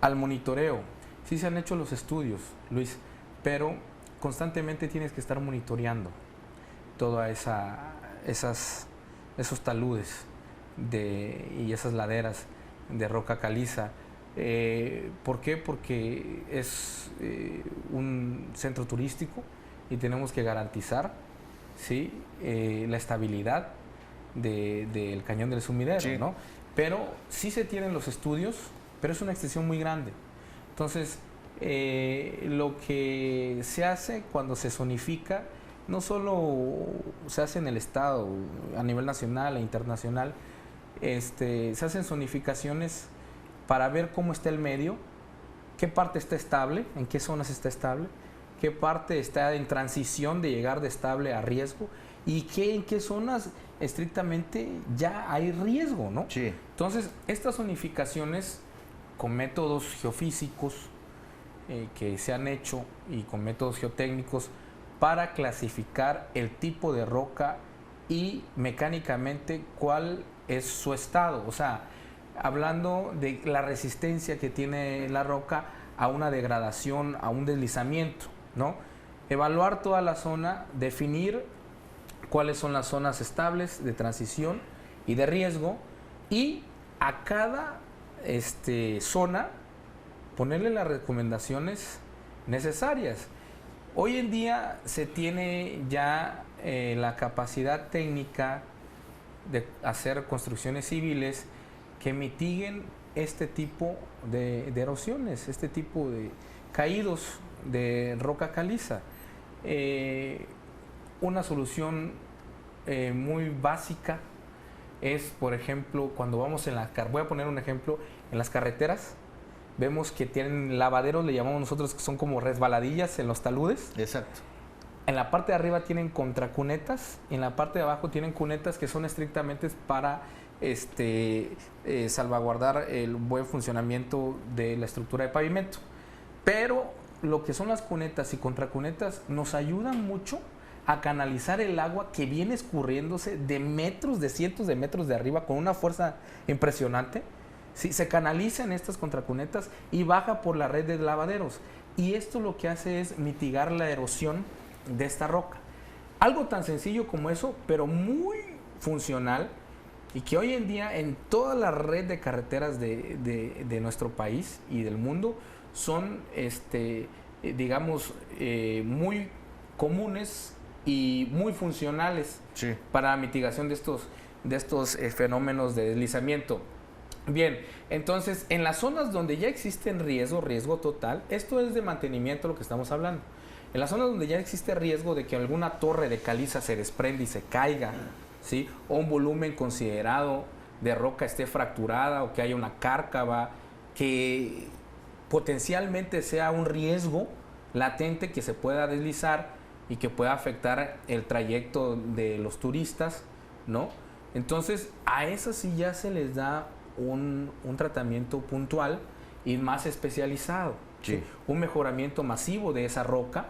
[SPEAKER 4] al monitoreo. Sí se han hecho los estudios, Luis, pero constantemente tienes que estar monitoreando toda esos taludes y esas laderas de roca caliza. ¿Por qué? Porque es un centro turístico y tenemos que garantizar, ¿sí?, la estabilidad del cañón del Sumidero, sí, ¿no? Pero sí se tienen los estudios, pero es una extensión muy grande. Entonces, lo que se hace cuando se zonifica, no solo se hace en el estado, a nivel nacional e internacional, se hacen zonificaciones para ver cómo está el medio, qué parte está estable, en qué zonas está estable, qué parte está en transición de llegar de estable a riesgo y en qué zonas estrictamente ya hay riesgo, ¿no?
[SPEAKER 2] Sí.
[SPEAKER 4] Entonces, estas zonificaciones con métodos geofísicos que se han hecho y con métodos geotécnicos para clasificar el tipo de roca y mecánicamente cuál es su estado, o sea, hablando de la resistencia que tiene la roca a una degradación, a un deslizamiento, ¿no? Evaluar toda la zona, definir cuáles son las zonas estables de transición y de riesgo y a cada zona ponerle las recomendaciones necesarias. Hoy en día se tiene ya la capacidad técnica de hacer construcciones civiles que mitiguen este tipo de erosiones, este tipo de caídos de roca caliza. Una solución muy básica es, por ejemplo, cuando vamos voy a poner un ejemplo, en las carreteras, vemos que tienen lavaderos, le llamamos nosotros, que son como resbaladillas en los taludes.
[SPEAKER 2] Exacto.
[SPEAKER 4] En la parte de arriba tienen contracunetas, y en la parte de abajo tienen cunetas que son estrictamente para salvaguardar el buen funcionamiento de la estructura de pavimento. Pero lo que son las cunetas y contracunetas nos ayudan mucho a canalizar el agua que viene escurriéndose de metros, de cientos de metros de arriba con una fuerza impresionante. Sí, se canaliza en estas contracunetas y baja por la red de lavaderos. Y esto lo que hace es mitigar la erosión de esta roca. Algo tan sencillo como eso, pero muy funcional, y que hoy en día en toda la red de carreteras de nuestro país y del mundo son, digamos, muy comunes y muy funcionales, sí, para la mitigación de estos fenómenos de deslizamiento. Bien, entonces, en las zonas donde ya existe riesgo total, esto es de mantenimiento lo que estamos hablando. En las zonas donde ya existe riesgo de que alguna torre de caliza se desprenda y se caiga, ¿sí?, o un volumen considerado de roca esté fracturada o que haya una cárcava que potencialmente sea un riesgo latente que se pueda deslizar y que pueda afectar el trayecto de los turistas, ¿no? Entonces, a esas sí ya se les da un tratamiento puntual y más especializado.
[SPEAKER 2] Sí.
[SPEAKER 4] ¿Sí? Un mejoramiento masivo de esa roca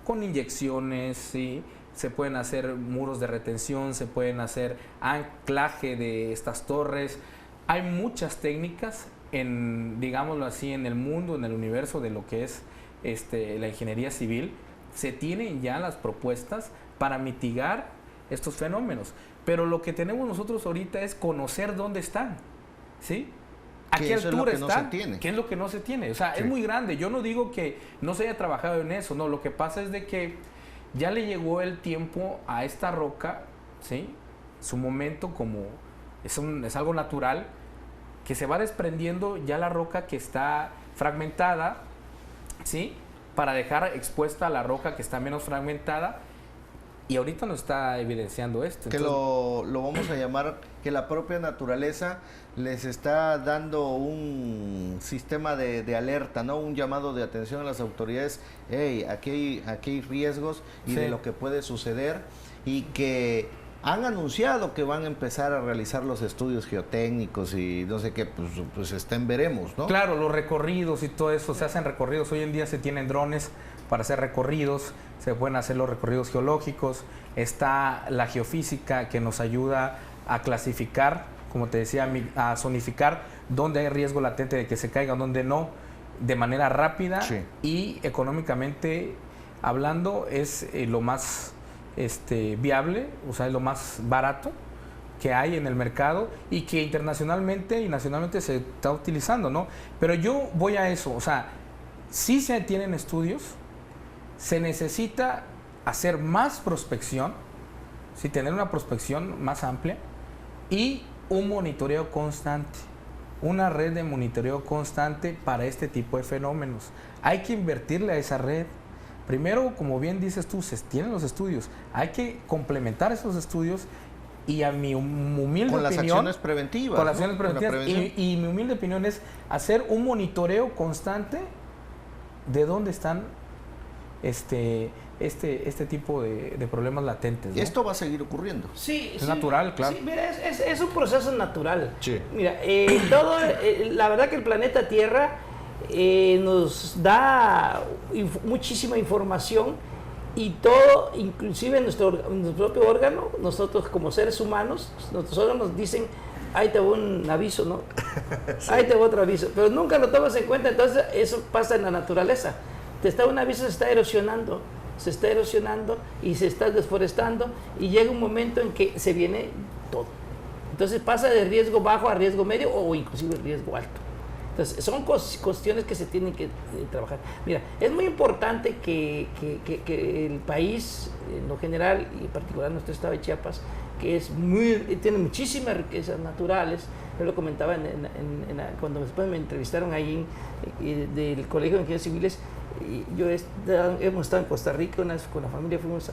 [SPEAKER 4] con inyecciones, ¿sí? Se pueden hacer muros de retención, se pueden hacer anclaje de estas torres. Hay muchas técnicas digámoslo así, en el mundo, en el universo de lo que es la ingeniería civil. Se tienen ya las propuestas para mitigar estos fenómenos. Pero lo que tenemos nosotros ahorita es conocer dónde están, ¿sí? ¿A qué altura están? ¿Qué es lo que no se tiene? O sea, sí, es muy grande. Yo no digo que no se haya trabajado en eso, no. Lo que pasa es de que ya le llegó el tiempo a esta roca, ¿sí? Su momento como es algo natural, que se va desprendiendo ya la roca que está fragmentada, ¿sí? Para dejar expuesta la roca que está menos fragmentada. Y ahorita nos está evidenciando esto.
[SPEAKER 2] Que entonces, lo vamos a llamar que la propia naturaleza les está dando un sistema de alerta, ¿no? Un llamado de atención a las autoridades. Hey, aquí hay riesgos y sí, de lo que puede suceder, y que han anunciado que van a empezar a realizar los estudios geotécnicos y no sé qué, pues veremos, ¿no?
[SPEAKER 4] Claro, los recorridos y todo eso, se hacen recorridos. Hoy en día se tienen drones para hacer recorridos, se pueden hacer los recorridos geológicos, está la geofísica que nos ayuda a clasificar, como te decía, a zonificar dónde hay riesgo latente de que se caiga, dónde no, de manera rápida, sí, y económicamente hablando es lo más viable, o sea, es lo más barato que hay en el mercado y que internacionalmente y nacionalmente se está utilizando, ¿no? Pero yo voy a eso, o sea, sí se tienen estudios, se necesita hacer más prospección, sí, tener una prospección más amplia y un monitoreo constante, una red de monitoreo constante para este tipo de fenómenos. Hay que invertirle a esa red. Primero, como bien dices tú, se tienen los estudios, hay que complementar esos estudios y a mi humilde
[SPEAKER 2] con
[SPEAKER 4] opinión...
[SPEAKER 2] las acciones preventivas.
[SPEAKER 4] Con las acciones preventivas. Y mi humilde opinión es hacer un monitoreo constante de dónde están este tipo de problemas latentes, ¿no?
[SPEAKER 2] Esto va a seguir ocurriendo.
[SPEAKER 3] Sí,
[SPEAKER 4] es natural, claro.
[SPEAKER 3] Sí, mira, es un proceso natural.
[SPEAKER 2] Sí.
[SPEAKER 3] Mira, la verdad que el planeta Tierra nos da muchísima información, y todo, inclusive nuestro propio órgano, nosotros como seres humanos, nuestros órganos dicen, ahí te va un aviso, ¿no? Sí. Ahí te va otro aviso, pero nunca lo tomas en cuenta. Entonces eso pasa en la naturaleza. Un aviso, se está erosionando y se está desforestando, y llega un momento en que se viene todo. Entonces pasa de riesgo bajo a riesgo medio o inclusive riesgo alto. Entonces son cuestiones que se tienen que trabajar. Mira, es muy importante que el país, en lo general, y en particular nuestro estado de Chiapas, que tiene muchísimas riquezas naturales. Yo lo comentaba cuando después me entrevistaron ahí del Colegio de Ingenieros Civiles. Hemos estado en Costa Rica, una vez con la familia fuimos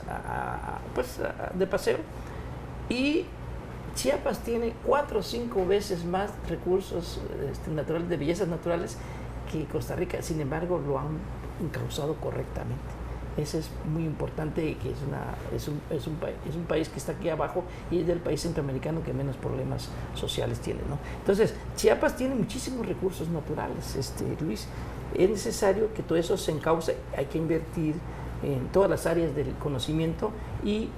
[SPEAKER 3] de paseo, y Chiapas tiene 4 o 5 veces más recursos naturales, de bellezas naturales, que Costa Rica. Sin embargo, lo han encauzado correctamente. Eso es muy importante, que es un país que está aquí abajo y es del país centroamericano que menos problemas sociales tiene, ¿no? Entonces, Chiapas tiene muchísimos recursos naturales, Luis. Es necesario que todo eso se encauce, hay que invertir en todas las áreas del conocimiento, y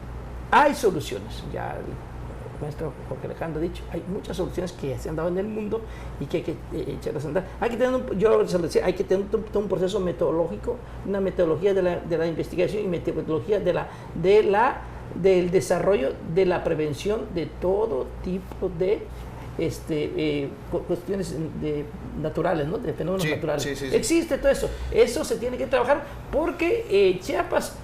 [SPEAKER 3] hay soluciones. Ya el maestro Jorge Alejandro ha dicho, hay muchas soluciones que se han dado en el mundo y que hay que echarlas a andar. Hay que tener hay que tener un proceso metodológico, una metodología de la investigación y metodología del desarrollo, de la prevención de todo tipo de cuestiones naturales, ¿no? De fenómenos naturales. Sí. Existe todo eso. Eso se tiene que trabajar, porque Chiapas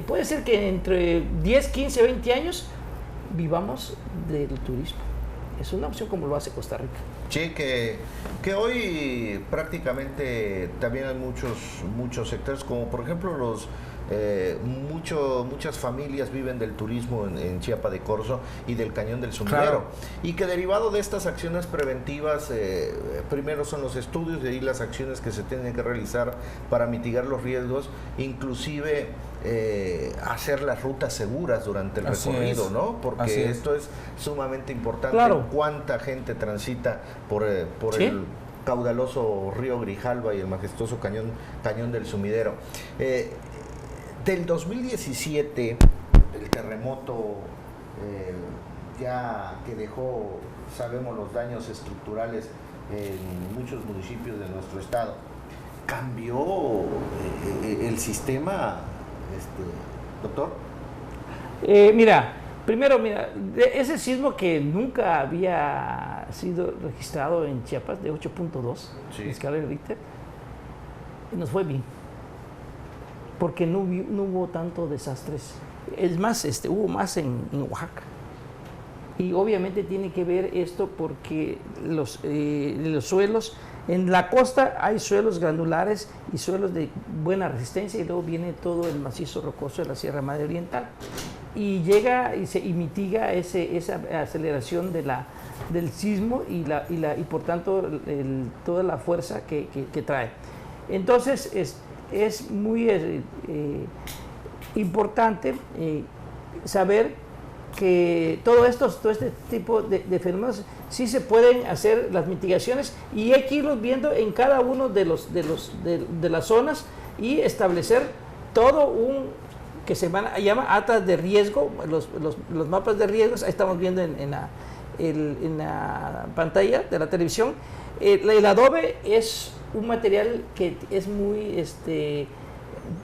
[SPEAKER 3] puede ser que entre 10, 15, 20 años vivamos del turismo. Es una opción, como lo hace Costa Rica.
[SPEAKER 2] Sí, que hoy prácticamente también hay muchos sectores, como por ejemplo muchas familias viven del turismo en Chiapa de Corzo y del Cañón del Sumidero.
[SPEAKER 4] Claro.
[SPEAKER 2] Y que derivado de estas acciones preventivas, primero son los estudios, de ahí las acciones que se tienen que realizar para mitigar los riesgos, inclusive hacer las rutas seguras durante el recorrido, ¿no? Porque esto es sumamente importante.
[SPEAKER 3] Claro.
[SPEAKER 2] Cuánta gente transita por
[SPEAKER 3] ¿Sí?
[SPEAKER 2] el caudaloso río Grijalva y el majestuoso cañón del Sumidero. Del 2017, el terremoto ya que dejó, sabemos, los daños estructurales en muchos municipios de nuestro estado, ¿cambió el sistema, doctor?
[SPEAKER 3] Mira, primero, ese sismo que nunca había sido registrado en Chiapas, de 8.2,
[SPEAKER 2] Sí.
[SPEAKER 3] en escala de Richter, nos fue bien, porque no hubo tanto desastres. Es más, hubo más en Oaxaca. Y obviamente tiene que ver esto porque los suelos, en la costa hay suelos granulares y suelos de buena resistencia, y luego viene todo el macizo rocoso de la Sierra Madre Oriental. Y llega y mitiga esa aceleración del sismo y por tanto toda la fuerza que trae. Entonces es muy importante saber que todo este tipo de fenómenos sí se pueden hacer las mitigaciones, y hay que irlos viendo en cada uno de las zonas y establecer todo que se llama atas de riesgo, los mapas de riesgos. Ahí estamos viendo en la pantalla de la televisión. El adobe es un material que es muy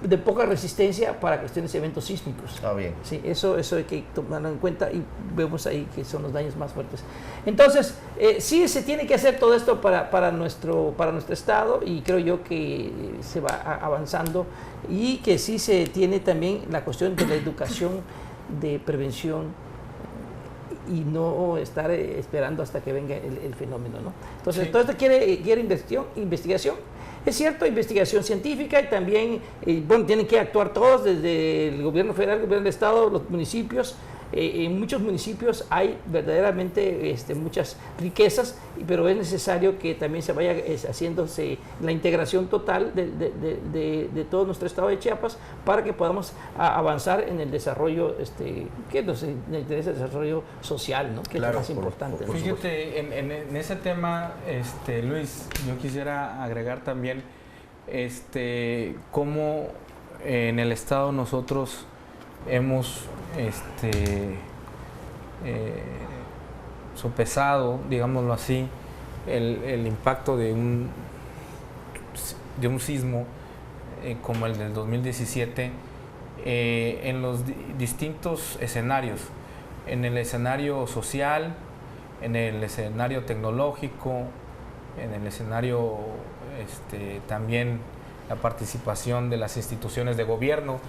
[SPEAKER 3] de poca resistencia para cuestiones de eventos sísmicos.
[SPEAKER 2] Ah, bien.
[SPEAKER 3] Sí, eso hay que tomarlo en cuenta, y vemos ahí que son los daños más fuertes. Entonces, sí se tiene que hacer todo esto para nuestro estado, y creo yo que se va avanzando, y que sí se tiene también la cuestión de la educación de prevención y no estar esperando hasta que venga el fenómeno, ¿no? Entonces,
[SPEAKER 4] Sí.
[SPEAKER 3] todo esto quiere investigación. Es cierto, investigación científica, y también, tienen que actuar todos, desde el gobierno federal, el gobierno del estado, los municipios. En muchos municipios hay verdaderamente muchas riquezas, pero es necesario que también se vaya haciéndose la integración total de todo nuestro estado de Chiapas, para que podamos avanzar en el desarrollo, que nos interesa, el desarrollo social, ¿no? Que
[SPEAKER 2] Claro,
[SPEAKER 3] es lo más importante, ¿no?
[SPEAKER 4] Fíjate, en ese tema, Luis, yo quisiera agregar también cómo en el estado nosotros hemos sopesado, digámoslo así, el impacto de un sismo como el del 2017 en los distintos escenarios, en el escenario social, en el escenario tecnológico, en el escenario también la participación de las instituciones de gobierno.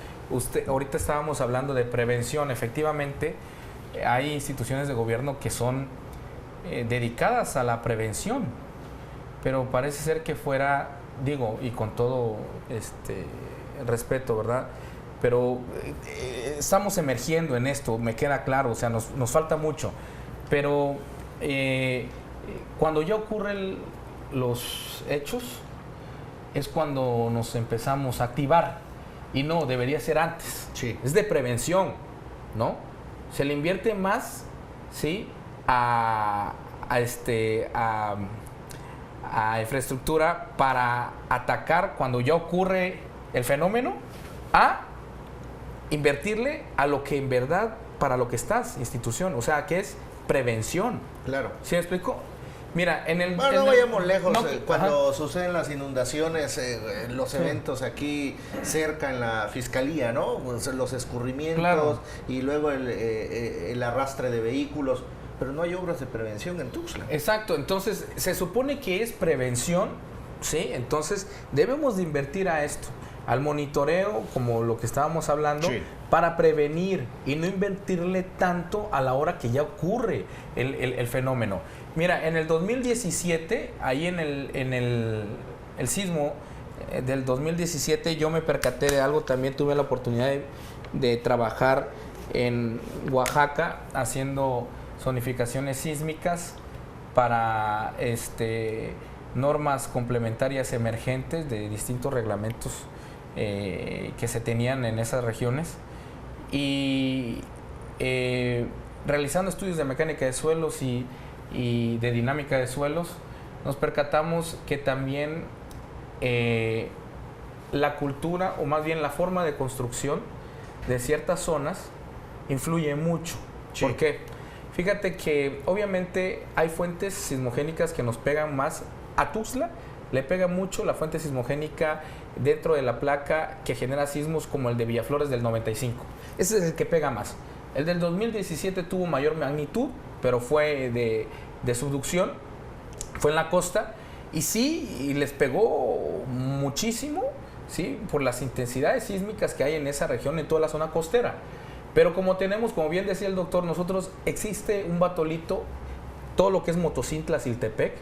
[SPEAKER 4] Ahorita estábamos hablando de prevención. Efectivamente, hay instituciones de gobierno que son dedicadas a la prevención, pero parece ser que fuera, digo, y con todo el respeto, ¿verdad? Pero estamos emergiendo en esto, me queda claro, o sea, nos falta mucho, pero cuando ya ocurren los hechos es cuando nos empezamos a activar, y no, debería ser antes.
[SPEAKER 2] Sí.
[SPEAKER 4] Es de prevención, ¿no? Se le invierte más, ¿sí?, a infraestructura para atacar cuando ya ocurre el fenómeno, a invertirle a lo que en verdad, para lo que estás, institución, o sea, que es prevención.
[SPEAKER 2] Claro.
[SPEAKER 4] ¿Sí me explico? Mira,
[SPEAKER 2] No vayamos lejos.
[SPEAKER 4] no,
[SPEAKER 2] Cuando suceden las inundaciones, los eventos aquí cerca en la fiscalía, ¿no? Pues los escurrimientos,
[SPEAKER 4] claro,
[SPEAKER 2] y luego el arrastre de vehículos, pero no hay obras de prevención en Tuxtla.
[SPEAKER 4] exacto, entonces se supone que es prevención, ¿sí? Entonces debemos de invertir a esto, al monitoreo, como lo que estábamos hablando,
[SPEAKER 2] Sí,
[SPEAKER 4] para prevenir, y no invertirle tanto a la hora que ya ocurre el fenómeno. Mira, en el 2017, ahí en el sismo del 2017 yo me percaté de algo. También tuve la oportunidad de trabajar en Oaxaca haciendo zonificaciones sísmicas para normas complementarias emergentes de distintos reglamentos que se tenían en esas regiones, y realizando estudios de mecánica de suelos y de dinámica de suelos, nos percatamos que también la cultura, o más bien la forma de construcción de ciertas zonas influye mucho.
[SPEAKER 2] Sí.
[SPEAKER 4] ¿Por qué? Fíjate que obviamente hay fuentes sismogénicas que nos pegan más. A Tuxtla le pega mucho la fuente sismogénica dentro de la placa que genera sismos, como el de Villaflores del 95. Ese es el que pega más. El del 2017 tuvo mayor magnitud, pero fue de subducción, fue en la costa, y sí, y les pegó muchísimo, ¿sí?, por las intensidades sísmicas que hay en esa región, en toda la zona costera. Pero como tenemos, como bien decía el doctor, nosotros existe un batolito, todo lo que es Motocintla, Siltepec,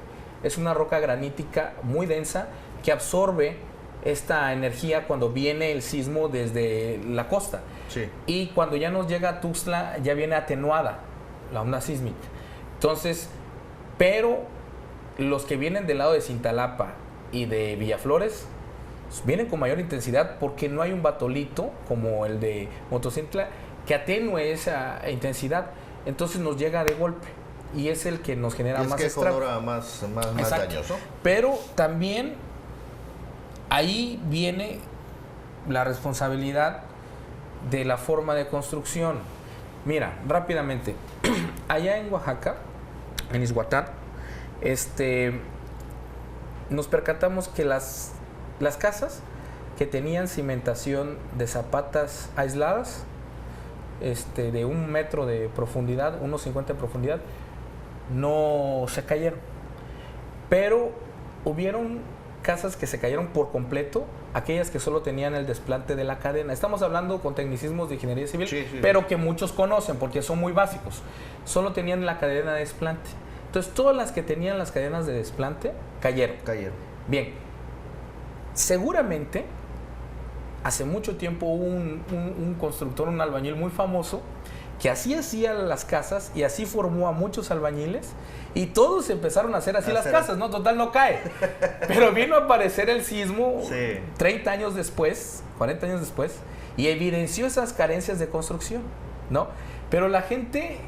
[SPEAKER 4] es una roca granítica muy densa que absorbe esta energía cuando viene el sismo desde la costa.
[SPEAKER 2] Sí.
[SPEAKER 4] Y cuando ya nos llega a Tuxtla, ya viene atenuada la onda sísmica. Entonces, pero los que vienen del lado de Cintalapa y de Villaflores vienen con mayor intensidad, porque no hay un batolito como el de Motocintla que atenúe esa intensidad. Entonces nos llega de golpe, y es el que nos genera más estragos.
[SPEAKER 2] más daños, ¿no?
[SPEAKER 4] Pero también ahí viene la responsabilidad de la forma de construcción. Mira, rápidamente, allá en Oaxaca, en Izhuatán, nos percatamos que las casas que tenían cimentación de zapatas aisladas, de 1 metro de profundidad, 1.50 de profundidad, no se cayeron. Pero hubieron casas que se cayeron por completo, aquellas que solo tenían el desplante de la cadena. Estamos hablando con tecnicismos de ingeniería civil,
[SPEAKER 2] sí,
[SPEAKER 4] pero que muchos conocen porque son muy básicos. Solo tenían la cadena de desplante. Entonces, todas las que tenían las cadenas de desplante cayeron. Bien, seguramente hace mucho tiempo hubo un constructor, un albañil muy famoso, que así hacía las casas y así formó a muchos albañiles, y todos empezaron a hacer así las casas, ¿no? Total, no cae. Pero vino a aparecer el sismo 30 años después, 40 años después, y evidenció esas carencias de construcción, ¿no? Pero la gente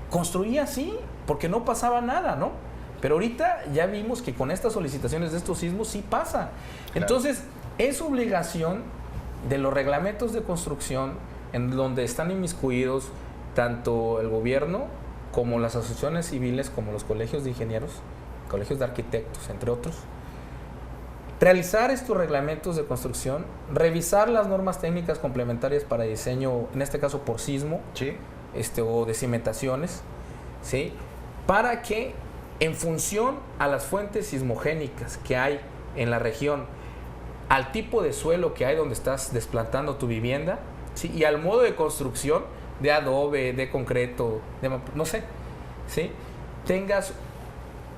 [SPEAKER 4] construía así porque no pasaba nada, ¿no? Pero ahorita ya vimos que con estas solicitaciones de estos sismos sí pasa. Claro. Entonces, es obligación de los reglamentos de construcción, en donde están inmiscuidos tanto el gobierno como las asociaciones civiles, como los colegios de ingenieros, colegios de arquitectos, entre otros, realizar estos reglamentos de construcción, revisar las normas técnicas complementarias para diseño, en este caso por sismo,
[SPEAKER 2] sí,
[SPEAKER 4] o de cimentaciones, ¿sí?, para que en función a las fuentes sismogénicas que hay en la región, al tipo de suelo que hay donde estás desplantando tu vivienda, ¿sí?, y al modo de construcción, de adobe, de concreto, no sé, ¿sí?, tengas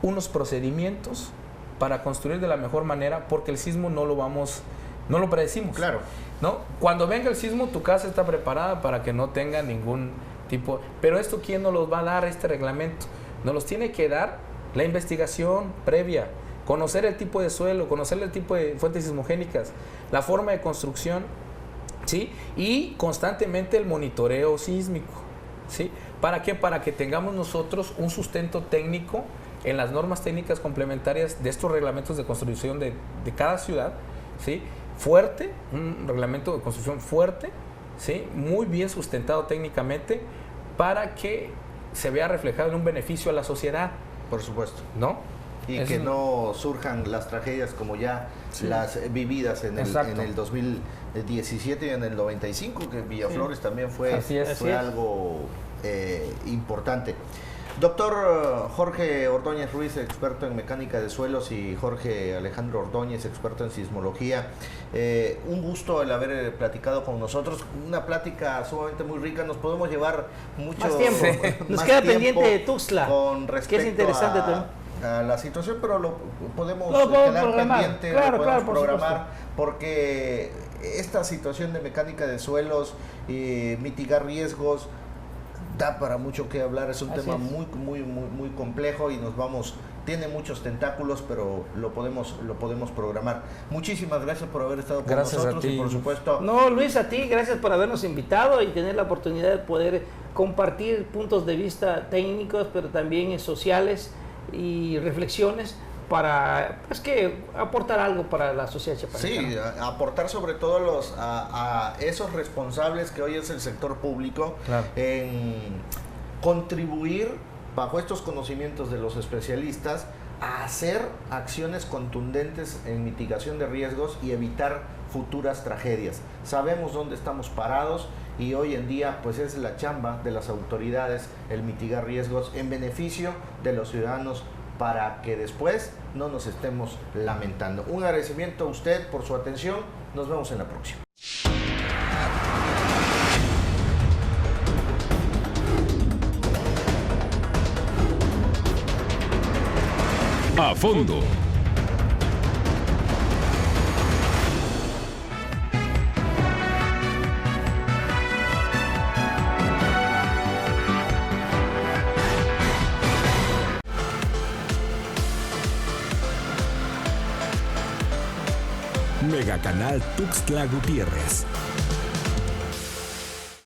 [SPEAKER 4] unos procedimientos para construir de la mejor manera, porque el sismo no lo predecimos.
[SPEAKER 2] Claro.
[SPEAKER 4] ¿No? Cuando venga el sismo, tu casa está preparada para que no tenga ningún tipo. Pero esto, ¿quién nos los va a dar, este reglamento? Nos los tiene que dar la investigación previa, conocer el tipo de suelo, conocer el tipo de fuentes sismogénicas, la forma de construcción, ¿sí?, y constantemente el monitoreo sísmico, ¿sí? ¿Para qué? Para que tengamos nosotros un sustento técnico en las normas técnicas complementarias de estos reglamentos de construcción de cada ciudad, ¿sí?, fuerte, un reglamento de construcción fuerte, ¿sí?, muy bien sustentado técnicamente, para que se vea reflejado en un beneficio a la sociedad.
[SPEAKER 2] Por supuesto.
[SPEAKER 4] ¿No?
[SPEAKER 2] Y que no surjan las tragedias como ya las vividas en el 2017 y en el 95, que Villaflores también fue algo importante. Doctor Jorge Ordóñez Ruiz, experto en mecánica de suelos, y Jorge Alejandro Ordóñez, experto en sismología. Un gusto el haber platicado con nosotros. Una plática sumamente muy rica. Nos podemos llevar mucho
[SPEAKER 3] más tiempo. Nos queda pendiente de Tuxtla,
[SPEAKER 2] con respecto
[SPEAKER 3] que es interesante también.
[SPEAKER 2] a la situación, pero lo podemos
[SPEAKER 3] Lo podemos
[SPEAKER 2] quedar
[SPEAKER 3] programar.
[SPEAKER 2] pendiente,
[SPEAKER 3] Claro,
[SPEAKER 2] lo podemos
[SPEAKER 3] claro, por
[SPEAKER 2] programar, porque esta situación de mecánica de suelos, mitigar riesgos, da para mucho que hablar. Es un
[SPEAKER 3] Así
[SPEAKER 2] tema
[SPEAKER 3] es.
[SPEAKER 2] muy complejo y tiene muchos tentáculos, pero lo podemos programar. Muchísimas gracias por haber estado con
[SPEAKER 4] Gracias a
[SPEAKER 2] nosotros y
[SPEAKER 4] ti.
[SPEAKER 2] por supuesto
[SPEAKER 3] No, Luis, a ti, gracias por habernos invitado y tener la oportunidad de poder compartir puntos de vista técnicos, pero también sociales y reflexiones para aportar algo para la sociedad chiapaneca.
[SPEAKER 2] sí, aportar sobre todo a esos responsables que hoy es el sector público,
[SPEAKER 4] Claro.
[SPEAKER 2] en contribuir bajo estos conocimientos de los especialistas a hacer acciones contundentes en mitigación de riesgos y evitar futuras tragedias. Sabemos dónde estamos parados y hoy en día pues es la chamba de las autoridades el mitigar riesgos en beneficio de los ciudadanos para que después no nos estemos lamentando. Un agradecimiento a usted por su atención. Nos vemos en la próxima.
[SPEAKER 1] A fondo. Megacanal Tuxtla Gutiérrez.